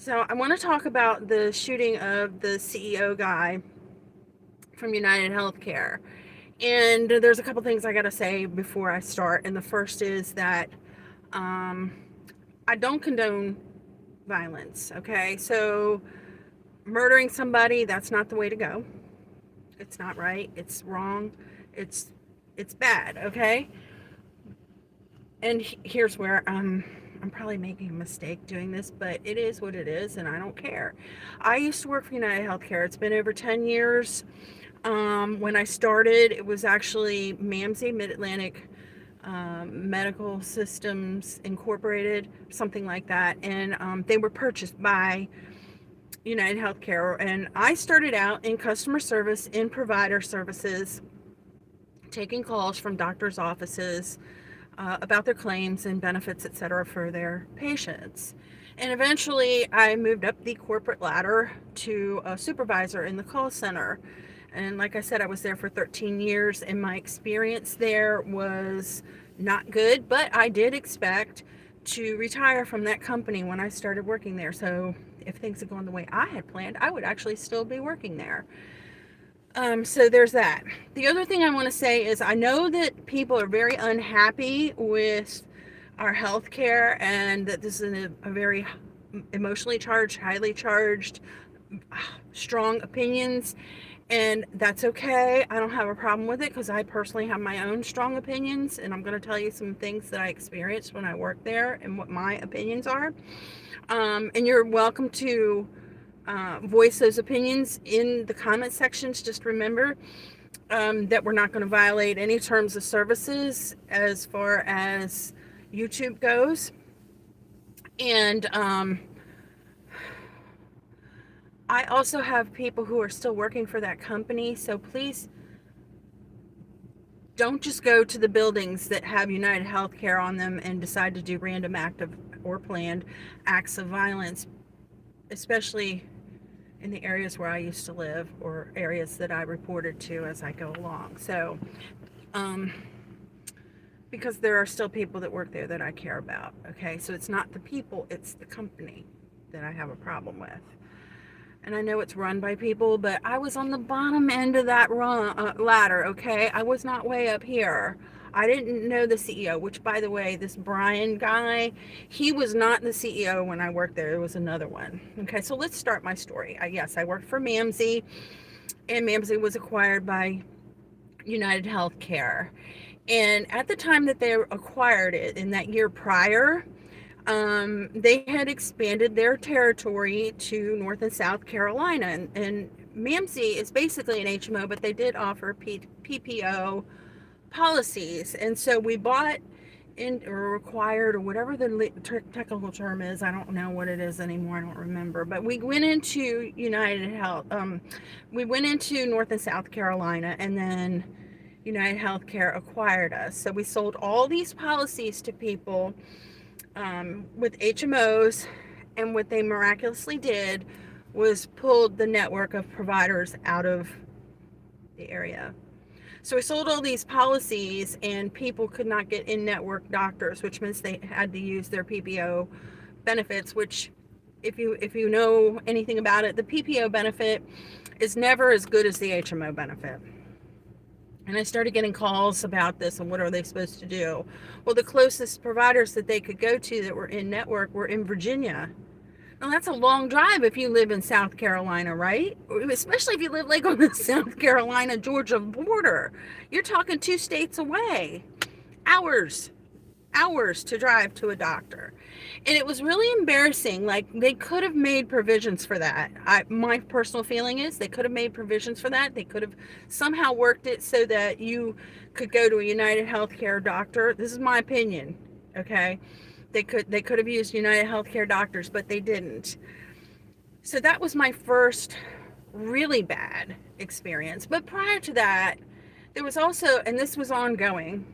So I want to talk about the shooting of the CEO guy from United Healthcare. And there's a couple things I got to say before I start. And the first is that um, I don't condone violence. Okay. So murdering somebody, that's not the way to go. It's not right. It's wrong. It's it's bad. Okay. And here's where I'm probably making a mistake doing this, but it is what it is, and I don't care. I used to work for United Healthcare. It's been over 10 years. When I started, it was actually MAMSI, Mid-Atlantic Medical Systems Incorporated, something like that. And they were purchased by United Healthcare. And I started out in customer service, in provider services, taking calls from doctors' offices about their claims and benefits, etc., for their patients. And eventually, I moved up the corporate ladder to a supervisor in the call center. And like I said, I was there for 13 years, and my experience there was not good, but I did expect to retire from that company when I started working there. So if things had gone the way I had planned, I would actually still be working there. So there's that. The other thing I want to say is I know that people are very unhappy with our healthcare and that this is a very emotionally charged, highly charged, strong opinions. And that's okay. I don't have a problem with it because I personally have my own strong opinions. And I'm going to tell you some things that I experienced when I worked there and what my opinions are. And you're welcome to voice those opinions in the comment sections. Just remember that we're not going to violate any terms of services as far as YouTube goes. And I also have people who are still working for that company, so please don't just go to the buildings that have United Healthcare on them and decide to do random active or planned acts of violence, especially in the areas where I used to live or areas that I reported to as I go along. So, because there are still people that work there that I care about. Okay, so it's not the people, it's the company that I have a problem with. And I know it's run by people, but I was on the bottom end of that ladder. Okay, I was not way up here. I didn't know the CEO, which, by the way, this Brian guy, he was not the CEO when I worked there. It was another one. Okay, so let's start my story. Yes, I worked for MAMSI, and MAMSI was acquired by United Healthcare. And at the time that they acquired it, in that year prior, they had expanded their territory to North and South Carolina. And MAMSI is basically an HMO, but they did offer PPO policies. And so we bought in, or required, or whatever the technical term is. I don't know what it is anymore. I don't remember. But we went into United Health. We went into North and South Carolina, and then United Healthcare acquired us. So we sold all these policies to people with HMOs, and what they miraculously did was pulled the network of providers out of the area. So we sold all these policies, and people could not get in-network doctors, which means they had to use their PPO benefits, which if you know anything about it, the PPO benefit is never as good as the HMO benefit. And I started getting calls about this and what are they supposed to do? Well, the closest providers that they could go to that were in network were in Virginia. Now, that's a long drive if you live in South Carolina, right? Especially if you live like on the South Carolina-Georgia border. You're talking 2 states away. Hours to drive to a doctor. And it was really embarrassing. Like, they could have made provisions for that. My personal feeling is they could have made provisions for that. They could have somehow worked it so that you could go to a United Healthcare doctor. This is my opinion, okay? They could have used United Healthcare doctors, but they didn't. So that was my first really bad experience. But prior to that, there was also, and this was ongoing,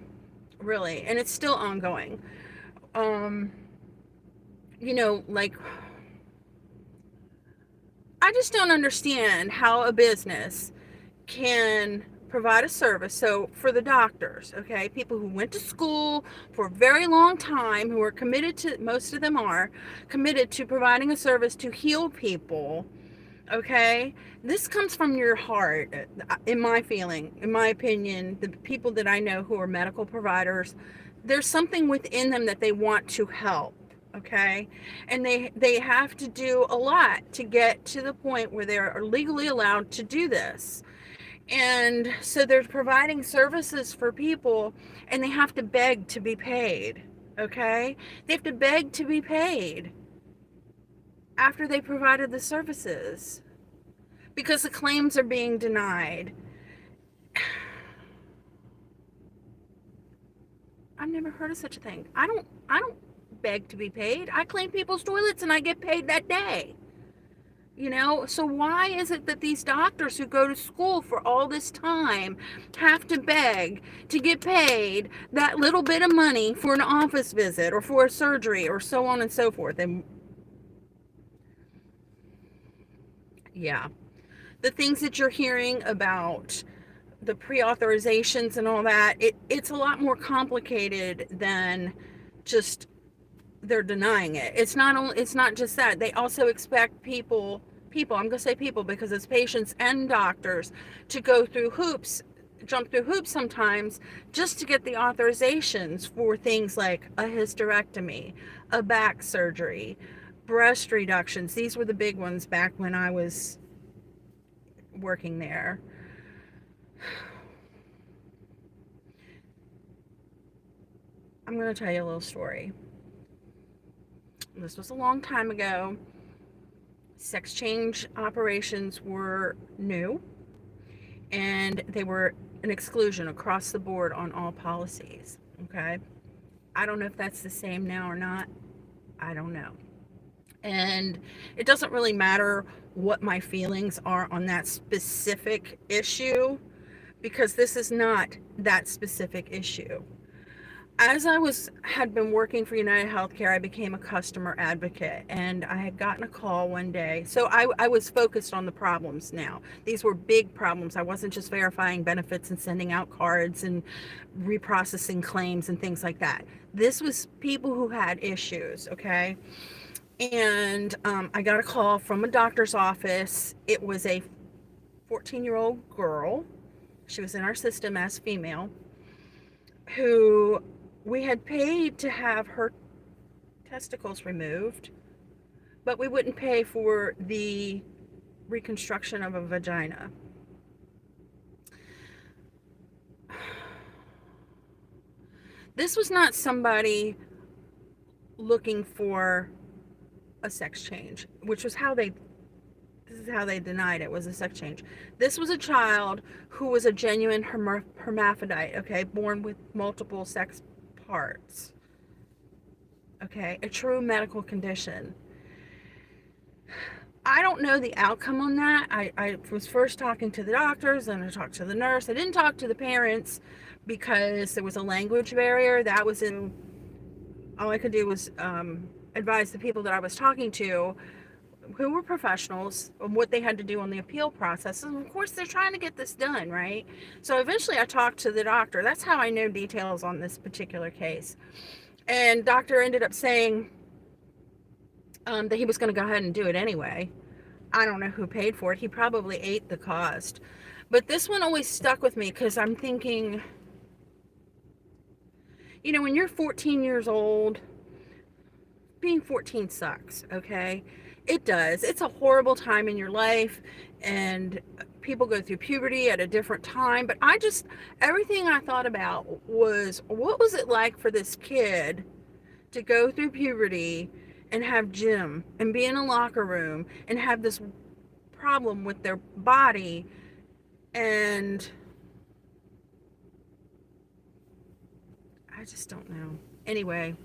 really, and it's still ongoing. Like, I just don't understand how a business can provide a service. So for the doctors, okay, people who went to school for a very long time, who are committed to, most of them are committed to providing a service to heal people, okay, this comes from your heart. In my feeling, in my opinion, the people that I know who are medical providers, there's something within them that they want to help, okay, and they have to do a lot to get to the point where they're legally allowed to do this. And so they're providing services for people, and they have to beg to be paid, okay, they have to beg to be paid after they provided the services, because the claims are being denied. I've never heard of such a thing. I don't beg to be paid. I clean people's toilets and I get paid that day. You know, so why is it that these doctors who go to school for all this time have to beg to get paid that little bit of money for an office visit or for a surgery or so on and so forth? And yeah, the things that you're hearing about the pre-authorizations and all that, it's a lot more complicated than just they're denying it. It's not just that. They also expect people, I'm going to say people because it's patients and doctors, to go through hoops, jump through hoops sometimes just to get the authorizations for things like a hysterectomy, a back surgery, breast reductions. These were the big ones back when I was working there. I'm going to tell you a little story. This was a long time ago. Sex change operations were new, and they were an exclusion across the board on all policies, okay? I don't know if that's the same now or not. I don't know. And it doesn't really matter what my feelings are on that specific issue, because this is not that specific issue. As I had been working for United Healthcare, I became a customer advocate, and I had gotten a call one day. So I was focused on the problems now. These were big problems. I wasn't just verifying benefits and sending out cards and reprocessing claims and things like that. This was people who had issues, okay? And I got a call from a doctor's office. It was a 14-year-old girl. She was in our system as female, who we had paid to have her testicles removed, but we wouldn't pay for the reconstruction of a vagina. This was not somebody looking for a sex change, which was this is how they denied it, was a sex change. This was a child who was a genuine hermaphrodite, okay, born with multiple sex parts, okay, a true medical condition. I don't know the outcome on that. I was first talking to the doctors, and I talked to the nurse. I didn't talk to the parents because there was a language barrier. That was in, all I could do was advise the people that I was talking to, who were professionals, on what they had to do on the appeal process. And of course, they're trying to get this done, right? So eventually I talked to the doctor. That's how I know details on this particular case. And doctor ended up saying that he was going to go ahead and do it anyway. I don't know who paid for it. He probably ate the cost. But this one always stuck with me because I'm thinking, you know, when you're 14 years old, being 14 sucks, okay? It does. It's a horrible time in your life, and people go through puberty at a different time. But everything I thought about was, what was it like for this kid to go through puberty and have gym and be in a locker room and have this problem with their body? And I just don't know. Anyway,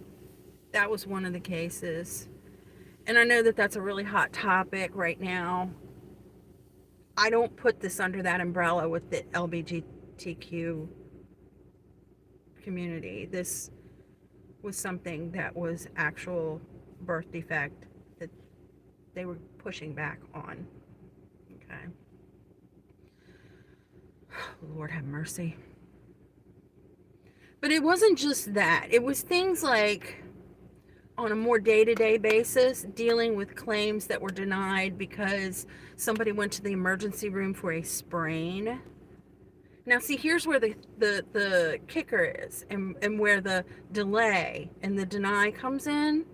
that was one of the cases. And I know that that's a really hot topic right now. I don't put this under that umbrella with the LGBTQ community. This was something that was actual birth defect that they were pushing back on. Okay. Lord have mercy. But it wasn't just that. It was things like on a more day-to-day basis, dealing with claims that were denied because somebody went to the emergency room for a sprain. Now, see, here's where the kicker is, and where the delay and the deny comes in,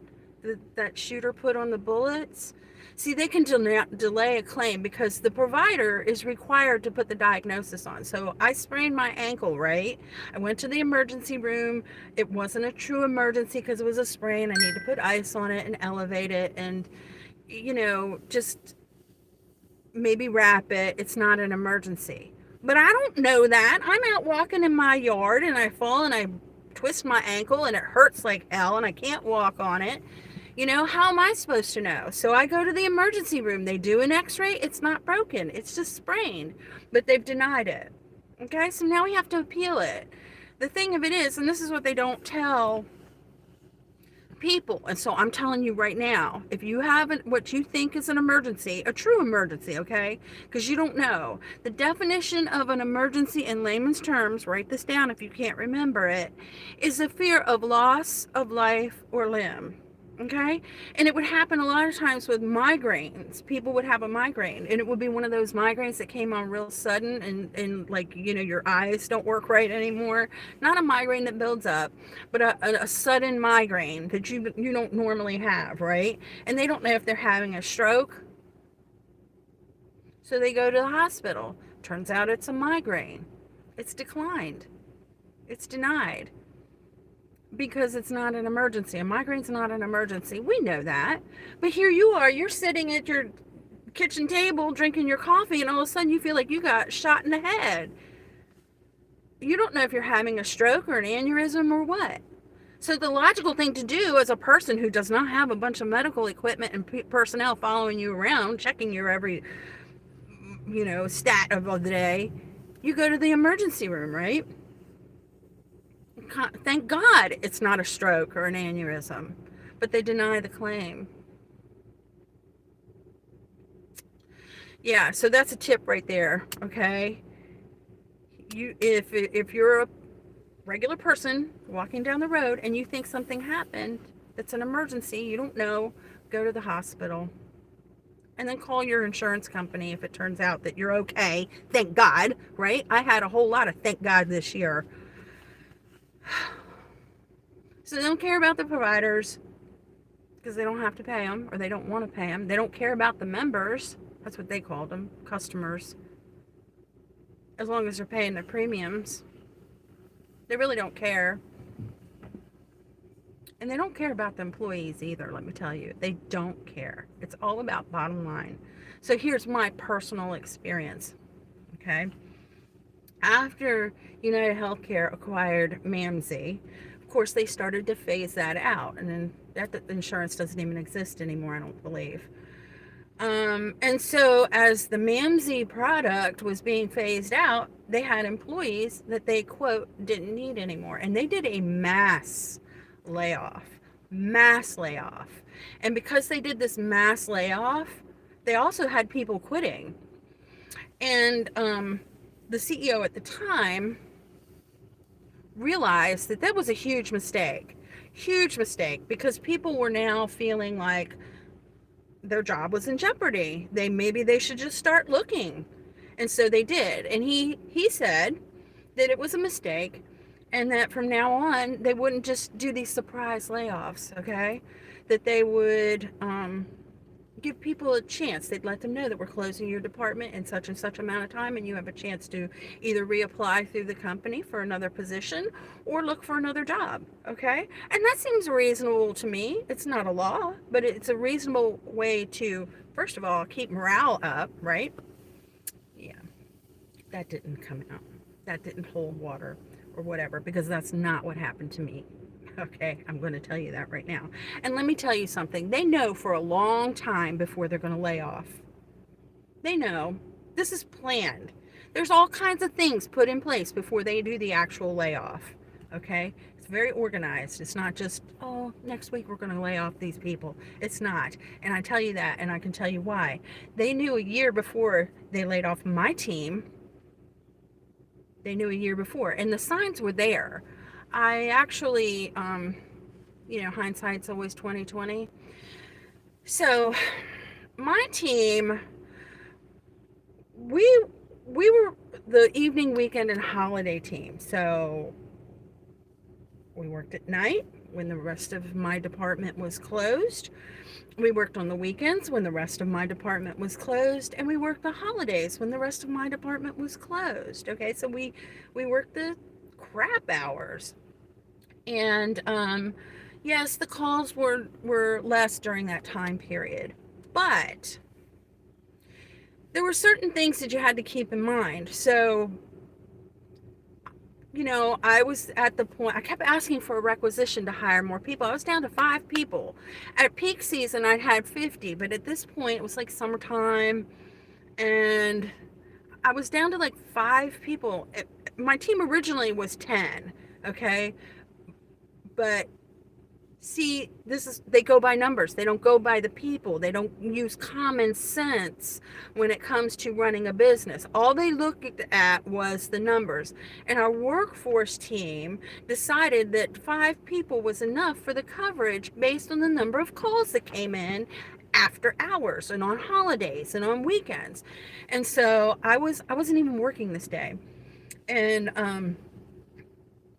that shooter put on the bullets. See, they can delay a claim because the provider is required to put the diagnosis on. So I sprained my ankle, right? I went to the emergency room. It wasn't a true emergency because it was a sprain. I need to put ice on it and elevate it and, just maybe wrap it. It's not an emergency. But I don't know that. I'm out walking in my yard and I fall and I twist my ankle and it hurts like hell and I can't walk on it. How am I supposed to know? So I go to the emergency room. They do an x-ray. It's not broken. It's just sprained. But they've denied it. Okay, so now we have to appeal it. The thing of it is, and this is what they don't tell people, and so I'm telling you right now, if you have what you think is an emergency, a true emergency, okay, because you don't know the definition of an emergency in layman's terms, write this down if you can't remember it, is a fear of loss of life or limb. Okay, and it would happen a lot of times with migraines. People would have a migraine and it would be one of those migraines that came on real sudden and like your eyes don't work right anymore. Not a migraine that builds up, but a sudden migraine that you don't normally have, right? And they don't know if they're having a stroke, so they go to the hospital. Turns out it's a migraine. It's declined, it's denied, because it's not an emergency. A migraine's not an emergency. We know that. But here you are, you're sitting at your kitchen table drinking your coffee, and all of a sudden you feel like you got shot in the head. You don't know if you're having a stroke or an aneurysm or what. So the logical thing to do as a person who does not have a bunch of medical equipment and personnel following you around, checking your every, stat of the day, you go to the emergency room, right? Thank God it's not a stroke or an aneurysm, but they deny the claim. Yeah, so that's a tip right there, okay? If you're a regular person walking down the road and you think something happened that's an emergency, you don't know, go to the hospital. And then call your insurance company if it turns out that you're okay. Thank God, right? I had a whole lot of thank God this year. So they don't care about the providers because they don't have to pay them, or they don't want to pay them. They don't care about the members. That's what they called them, customers. As long as they're paying their premiums. They really don't care. And they don't care about the employees either, let me tell you. They don't care. It's all about bottom line. So here's my personal experience, okay? After United Healthcare acquired MAMZ, of course, they started to phase that out. And then that insurance doesn't even exist anymore, I don't believe. And so as the MAMZ product was being phased out, they had employees that they, quote, didn't need anymore. And they did a mass layoff. And because they did this mass layoff, they also had people quitting. And the CEO at the time realized that was a huge mistake, because people were now feeling like their job was in jeopardy. Maybe they should just start looking. And so they did. And he said that it was a mistake and that from now on they wouldn't just do these surprise layoffs, okay? That they would give people a chance. They'd let them know that we're closing your department in such and such amount of time, and you have a chance to either reapply through the company for another position or look for another job, okay? And that seems reasonable to me. It's not a law, but it's a reasonable way to, first of all, keep morale up, right? Yeah, that didn't come out. That didn't hold water or whatever, because that's not what happened to me. Okay, I'm going to tell you that right now. And let me tell you something. They know for a long time before they're going to lay off. They know. This is planned. There's all kinds of things put in place before they do the actual layoff. Okay? It's very organized. It's not just, oh, next week we're going to lay off these people. It's not. And I tell you that, and I can tell you why. They knew a year before they laid off my team They knew a year before, and the signs were there. I actually, hindsight's always 2020. So my team, we we were the evening, weekend, and holiday team. So we worked at night when the rest of my department was closed. We worked on the weekends when the rest of my department was closed, and we worked the holidays when the rest of my department was closed. Okay, so we worked the crap hours. And yes, the calls were less during that time period. But there were certain things that you had to keep in mind. So, I was at the point, I kept asking for a requisition to hire more people. I was down to 5 people. At peak season, I had 50, but at this point, it was like summertime, and I was down to like 5 people. My team originally was 10, okay? But see, they go by numbers. They don't go by the people. They don't use common sense when it comes to running a business. All they looked at was the numbers. And our workforce team decided that 5 people was enough for the coverage based on the number of calls that came in after hours and on holidays and on weekends. And so I wasn't even working this day. And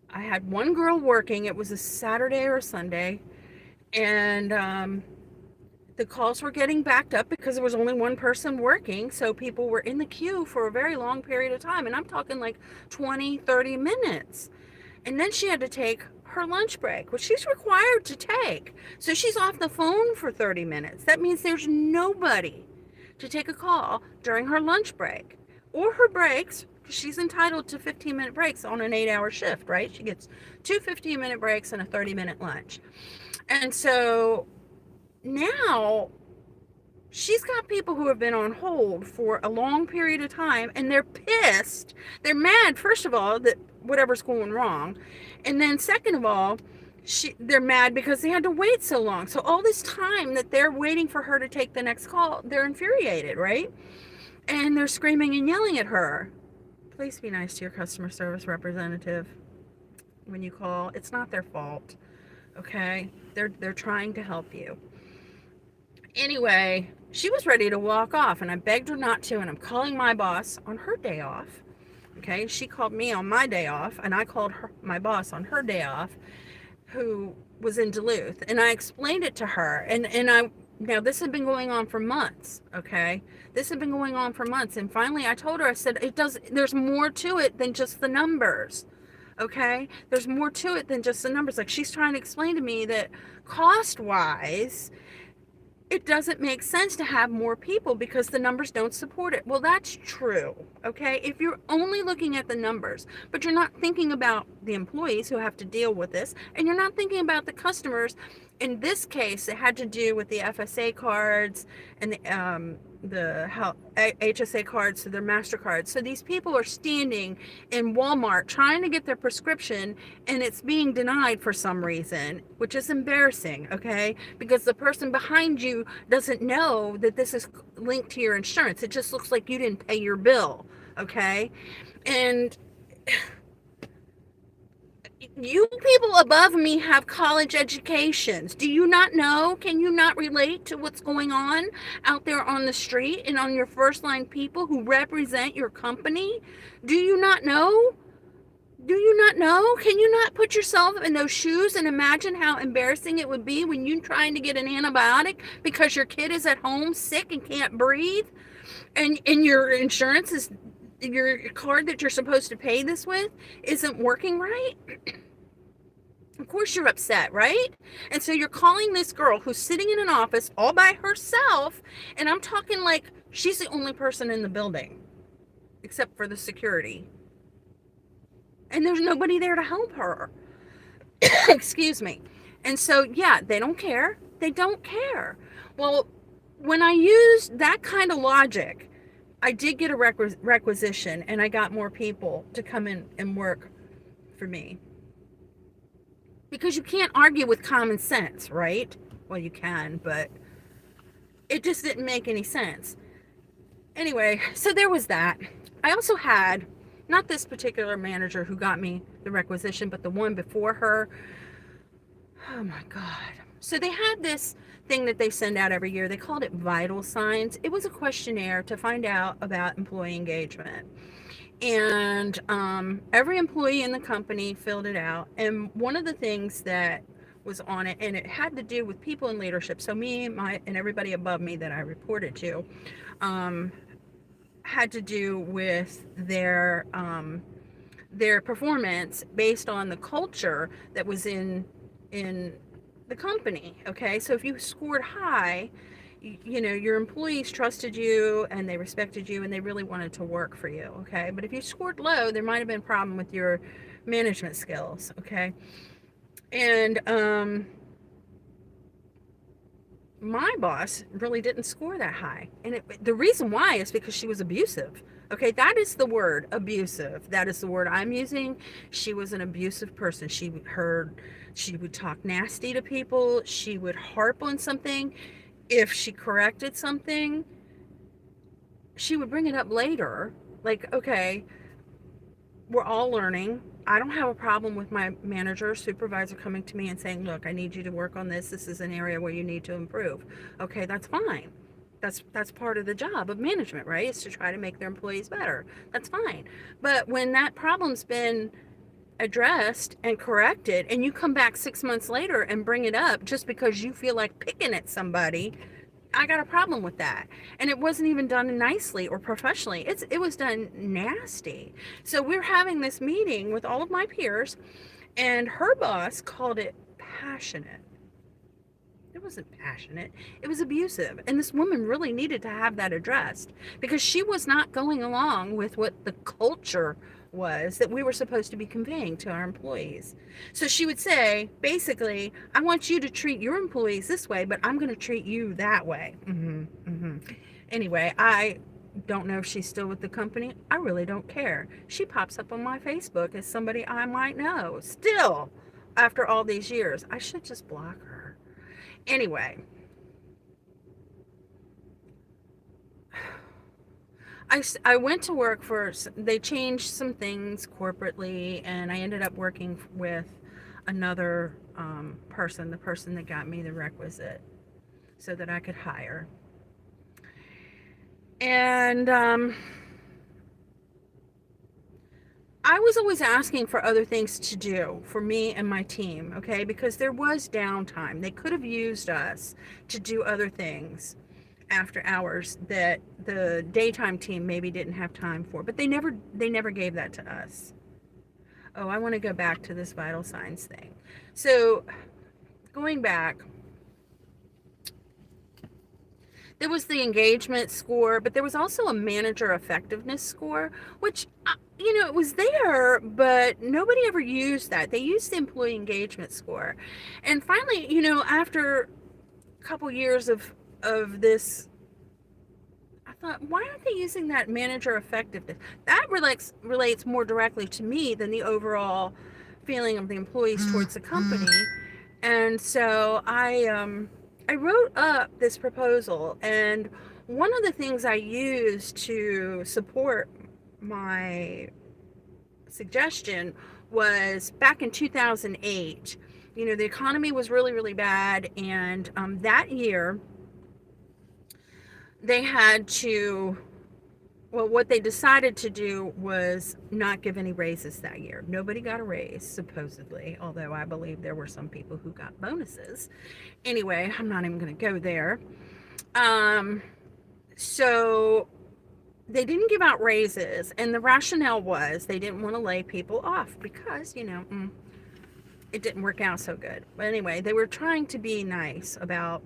I had one girl working. It was a Saturday or a Sunday, and the calls were getting backed up because there was only one person working, so people were in the queue for a very long period of time, and I'm talking like 20, 30 minutes. And then she had to take her lunch break, which she's required to take. So she's off the phone for 30 minutes. That means there's nobody to take a call during her lunch break or her breaks. She's entitled to 15-minute breaks on an 8-hour shift, right? She gets 2 15-minute breaks and a 30-minute lunch. And so now she's got people who have been on hold for a long period of time, and they're pissed. They're mad, first of all, that whatever's going wrong. And then second of all, they're mad because they had to wait so long. So all this time that they're waiting for her to take the next call, they're infuriated, right? And they're screaming and yelling at her. Please be nice to your customer service representative when you call. It's not their fault, okay? They're trying to help you. Anyway, she was ready to walk off, and I begged her not to, and I'm calling my boss on her day off, okay? She called me on my day off, and I called my boss on her day off, who was in Duluth, and I explained it to her, and now this had been going on for months, okay? This had been going on for months, and finally I told her, I said, there's more to it than just the numbers, okay? There's more to it than just the numbers. Like, she's trying to explain to me that cost-wise, it doesn't make sense to have more people because the numbers don't support it. Well, that's true, okay? If you're only looking at the numbers, but you're not thinking about the employees who have to deal with this, and you're not thinking about the customers. In this case, it had to do with the FSA cards and the HSA cards, so their MasterCards. So these people are standing in Walmart trying to get their prescription, and it's being denied for some reason, which is embarrassing, okay? Because the person behind you doesn't know that this is linked to your insurance. It just looks like you didn't pay your bill, okay? And you people above me have college educations. Do you not know? Can you not relate to what's going on out there on the street and on your first line people who represent your company? Do you not know? Do you not know? Can you not put yourself in those shoes and imagine how embarrassing it would be when you're trying to get an antibiotic because your kid is at home sick and can't breathe, and your insurance is, your card that you're supposed to pay this with isn't working right? Of course you're upset, right? And so you're calling this girl who's sitting in an office all by herself, and I'm talking like she's the only person in the building except for the security. And there's nobody there to help her. Excuse me. And so, yeah, they don't care. They don't care. Well, when I used that kind of logic, I did get a requisition, and I got more people to come in and work for me. Because you can't argue with common sense, right? Well, you can, but it just didn't make any sense. Anyway, so there was that. I also had not this particular manager who got me the requisition, but the one before her. Oh my God. So they had this thing that they send out every year. They called it Vital Signs. It was a questionnaire to find out about employee engagement. And every employee in the company filled it out. And one of the things that was on it, and it had to do with people in leadership. So me, and everybody above me that I reported to, had to do with their performance based on the culture that was in the company. Okay, so if you scored high, you know, your employees trusted you and they respected you and they really wanted to work for you. Okay, but if you scored low, there might have been a problem with your management skills. Okay, and my boss really didn't score that high, and the reason why is because she was abusive. Okay, that is the word, abusive. That is the word I'm using. She was an abusive person. She would talk nasty to people. She would harp on something. If she corrected something, she would bring it up later. Like, okay, we're all learning. I don't have a problem with my manager or supervisor coming to me and saying, look, I need you to work on this. This is an area where you need to improve. Okay, that's fine. That's part of the job of management, right? Is to try to make their employees better. That's fine. But when that problem's been addressed and corrected and you come back 6 months later and bring it up just because you feel like picking at somebody, I got a problem with that. And it wasn't even done nicely or professionally. It was done nasty. So we're having this meeting with all of my peers, and her boss called it passionate. It wasn't passionate. It was abusive. And this woman really needed to have that addressed because she was not going along with what the culture was that we were supposed to be conveying to our employees. So she would say, basically, I want you to treat your employees this way, but I'm going to treat you that way. Anyway, I don't know if she's still with the company. I really don't care. She pops up on my Facebook as somebody I might know. Still, after all these years, I should just block her. Anyway, I went to work they changed some things corporately, and I ended up working with another person, the person that got me the requisite so that I could hire. And I was always asking for other things to do for me and my team, okay? Because there was downtime. They could have used us to do other things after hours that the daytime team maybe didn't have time for, but they never gave that to us. Oh, I want to go back to this vital signs thing. So going back, there was the engagement score, but there was also a manager effectiveness score, which, you know, it was there, but nobody ever used that. They used the employee engagement score. And finally, you know, after a couple years of this, I thought, why aren't they using that manager effectiveness? That relates more directly to me than the overall feeling of the employees towards the company. And so I wrote up this proposal, and one of the things I used to support my suggestion was back in 2008. You know, the economy was really, really bad, and that year they had to, well, what they decided to do was not give any raises that year. Nobody got a raise, supposedly, although I believe there were some people who got bonuses. Anyway, I'm not even going to go there. So they didn't give out raises, and the rationale was they didn't want to lay people off because, you know, it didn't work out so good. But anyway, they were trying to be nice about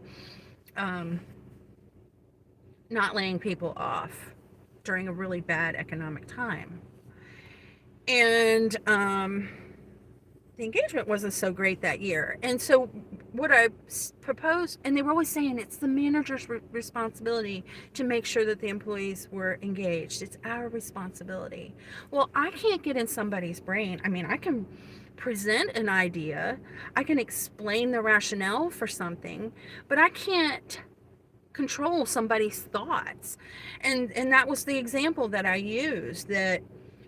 not laying people off during a really bad economic time. And the engagement wasn't so great that year. And so what I proposed, and they were always saying it's the manager's responsibility to make sure that the employees were engaged. It's our responsibility. Well, I can't get in somebody's brain. I mean, I can present an idea, I can explain the rationale for something, but I can't control somebody's thoughts. And that was the example that I used, that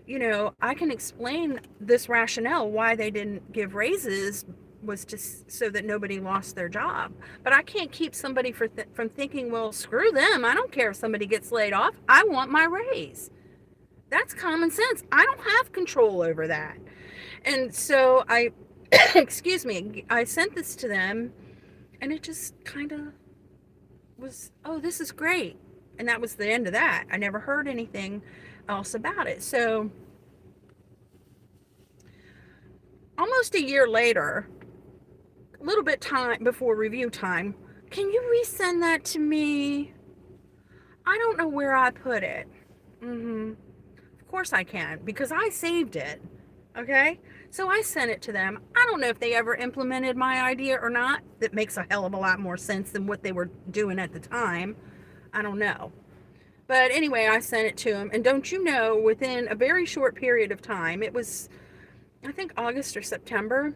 I can explain this rationale why they didn't give raises was just so that nobody lost their job. But I can't keep somebody from thinking, well, screw them. I don't care if somebody gets laid off. I want my raise. That's common sense. I don't have control over that. And so excuse me, I sent this to them, and it just kind of was, oh, this is great. And that was the end of that. I never heard anything else about it. So almost a year later, a little bit time before review time, can you resend that to me? I don't know where I put it. Of course I can, because I saved it. Okay? So I sent it to them. I don't know if they ever implemented my idea or not. That makes a hell of a lot more sense than what they were doing at the time. I don't know. But anyway, I sent it to them. And don't you know, within a very short period of time, it was, I think, August or September,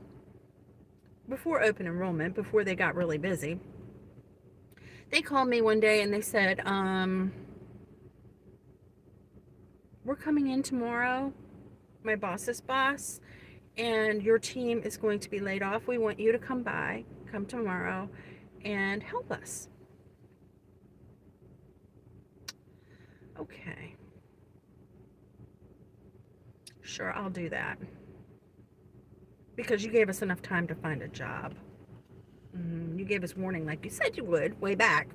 before open enrollment, before they got really busy, they called me one day and they said, we're coming in tomorrow, my boss's boss, and your team is going to be laid off. We want you to come tomorrow and help us. Okay. Sure, I'll do that. Because you gave us enough time to find a job. You gave us warning like you said you would way back.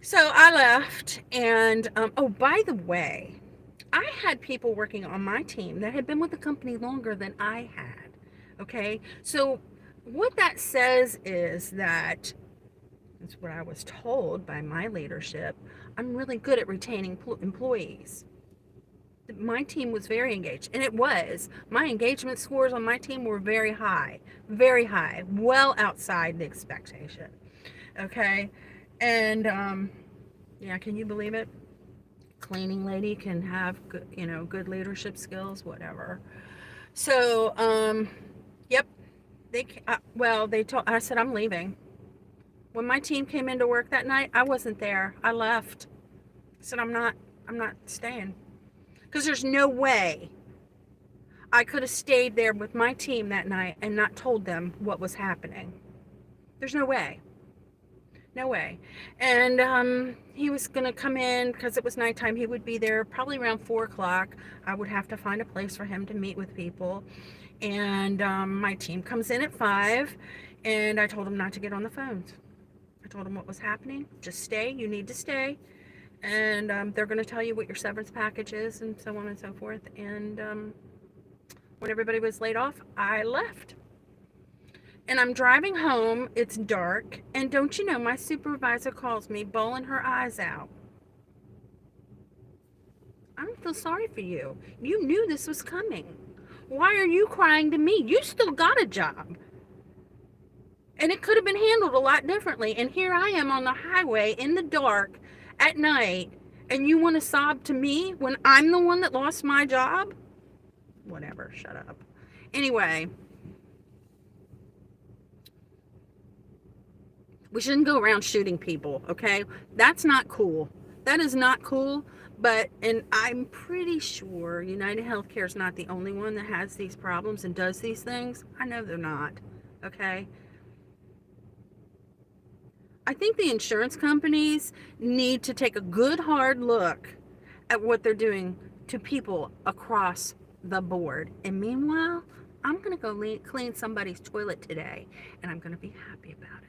So I left, and oh, by the way, I had people working on my team that had been with the company longer than I had. Okay, so what that says is that, that's what I was told by my leadership, I'm really good at retaining employees. My team was very engaged, and it was. My engagement scores on my team were very high, well outside the expectation. Okay, and yeah, can you believe it? Cleaning lady can have good leadership skills, whatever. So yep, they told, I said I'm leaving. When my team came into work that night, I wasn't there. I left. I said I'm not staying. Because there's no way I could have stayed there with my team that night and not told them what was happening. There's no way. No way. And he was going to come in because it was nighttime. He would be there probably around 4 o'clock. I would have to find a place for him to meet with people. And my team comes in at 5, and I told him not to get on the phones. I told him what was happening. Just stay. You need to stay. And they're going to tell you what your severance package is and so on and so forth. And when everybody was laid off, I left. And I'm driving home. It's dark. And don't you know, my supervisor calls me, bawling her eyes out. I don't feel sorry for you. You knew this was coming. Why are you crying to me? You still got a job. And it could have been handled a lot differently. And here I am on the highway in the dark at night, and you want to sob to me when I'm the one that lost my job? Whatever, shut up. Anyway, we shouldn't go around shooting people, okay? That's not cool. That is not cool. And I'm pretty sure United Healthcare is not the only one that has these problems and does these things. I know they're not, okay? I think the insurance companies need to take a good hard look at what they're doing to people across the board. And meanwhile, I'm going to go clean somebody's toilet today, and I'm going to be happy about it.